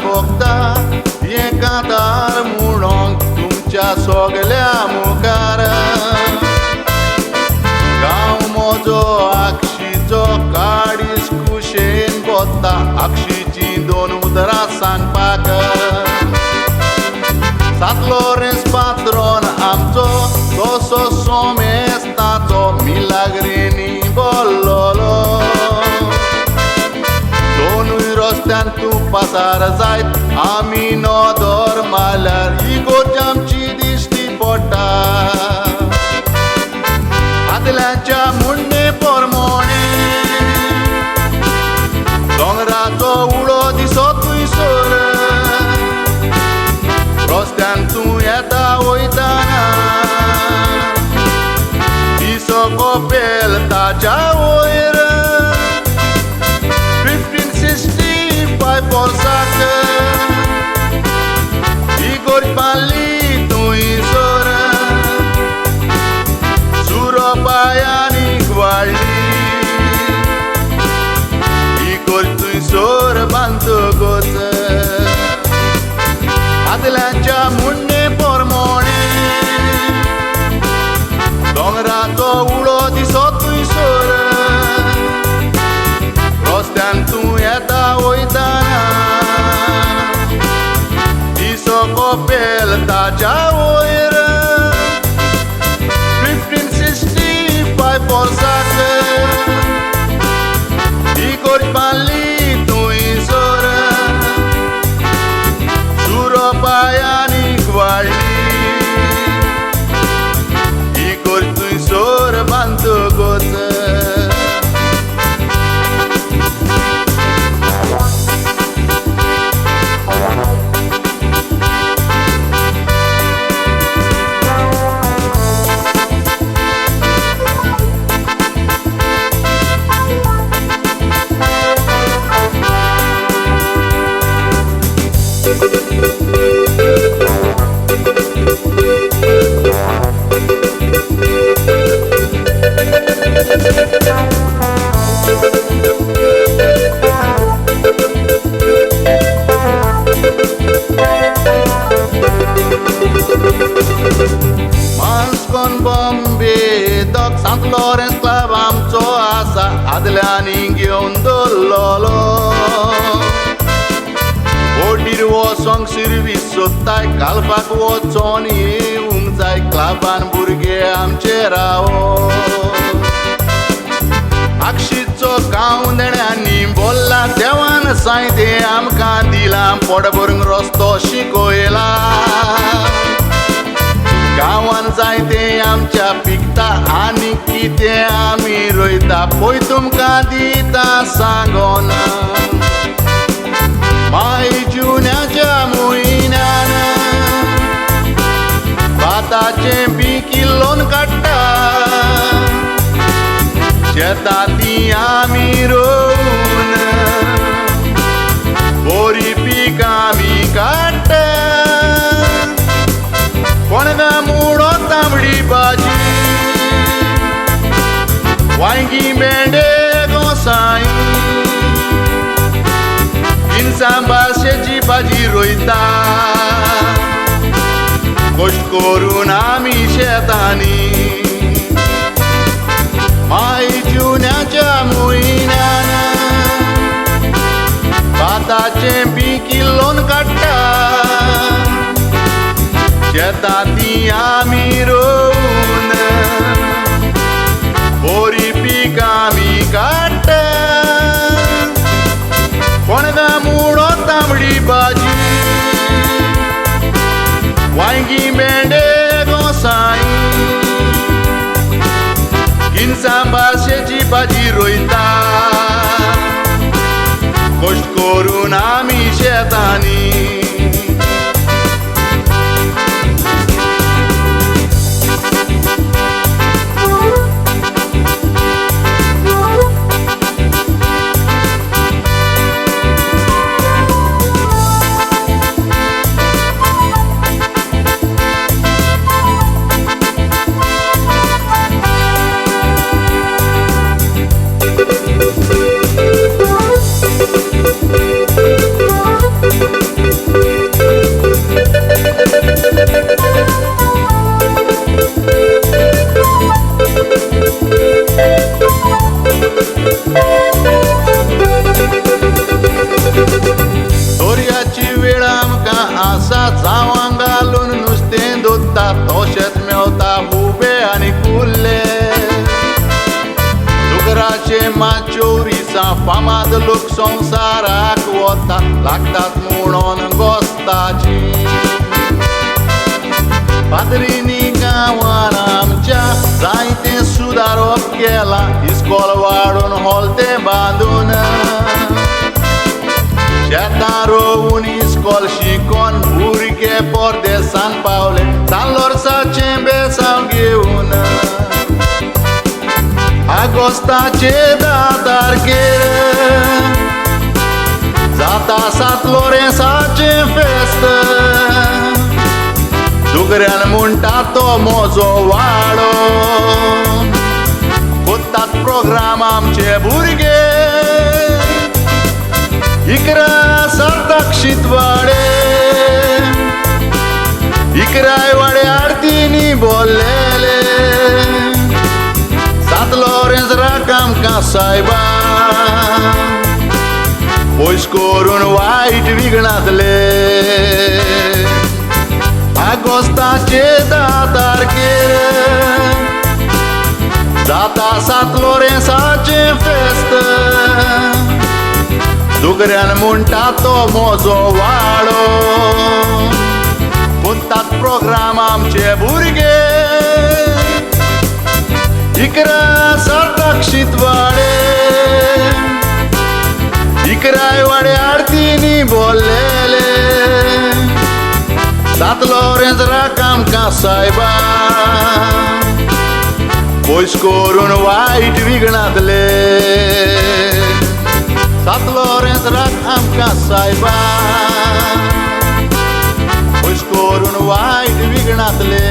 भोगता हे कांतार म्हणोंक तुमच्या सगल्या मुखार गांव म्हजो आक्षीचो काडीस कुशेन बोत्ता आक्षीची दोन उतरां सांगपाक सातलो रेस पात्रोन आमचो तसो सोमेस ताचो मिलाग्रेनी बोल्लोलो दोनूय रस्त्यान तूं पासार जायत आमी नोदोर मारल्यार ही गोट आमची दिश्टी पडटा आदल्यांच्या म्हणणे पोरमोणे दोंगराचो उडो दिसोतूय सोर रस्त्यान तूं येता वयताना दिसो कोपेल ताच्या वयर 1565 वर्साक ही गोट बांदली तुंय सोर सुरो पायांनी वाडली ही गोट तुंय सोर बांदतकच आदल्यांच्या म्हणणे पोरमोणे दोंगराचो उडो दिसोतूय सोर रस्त्यान तूं येता वयताना दिसो कोपेल ताच्या वयर 1565 वर्साक ही गोट बांदली तुंय सोर सुरो पायांनी वाडली ही गोट तुंय सोर बांदतकच मास्कोन बॉम्बे दोग सांत लॉरेन्स क्लब आमचो आसा आदल्यांनी घेवन दवरलोलो बोटीर वचोंक सर्वीस सोदताय घालपाक वचोन येवंक जाय क्लबान भुरगे आमचे रावो आक्षीचो गांव देण्यांनी बोल्ला देवान सायते आमकां दिला पोट भरूंक रस्तो शिकयला गांवान जायते आमच्या पिकता आनी कितें आमी रोयता पळय तुमकां दिता सांगोन माय जुन्याच्या म्हयन्यान भाताचें बी किल्लोन काडटा शेतांती आमी रोवन बरी पीक आमी काडटा कोणगा मुडो तांबडी भाजी वांयगी मेंढे गोसाई इन्सां भाशेची भाजी रोयता कश्ट करून आमी शेतांनी माय जुन्याच्या म्हयन्यान भाताचें बी किल्लोन काडटा शेतांती आमी रोवन बरी पीक आमी काडटा कोणगा मुडो तांबडी भाजी वांयगी मेंढे गोसाई इन्सां भाशेची भाजी रोयता कश्ट करून आमी शेतांनी Thank you. लोक संवसाराक वता लागतात म्हणून गोस्ताची पाद्रीनी गांवान आमच्या जायते सुदारप केला इस्कॉल वाडून होलते बांदून शेतां रोवून इस्कॉल शिकोन भुरगे परदेसान पावले चांदोरसाचे बेसांव घेवन आगोस्ताचे 10 तारखेर जाता सात लोरेंसाचे फेस्त दुगऱ्यान म्हणटा तो म्हजो वाडो कोत्तात प्रोग्राम आमचे भुरगे इकरा साताक शीतवाडे इकराय वाडे आरतीनी बोललेले सात लोरेंस राख आमकां सायबा पयस करून वायट विघ्नातले आगोस्ताचे 10 तारखेर जाता सात लोरेंसाचे फेस्त दुगऱ्यान म्हणटा तो म्हजो वाडो कोत्तात प्रोग्राम आमचे भुरगे इकरा साताक शीतवाडे इकराय वाडे आरतीनी बोललेले सात लोरेंस राख आमकां सायबा पयस करून वायट विघ्नातले सात लोरेंस राख आमकां सायबा पयस करून वायट विघ्नातले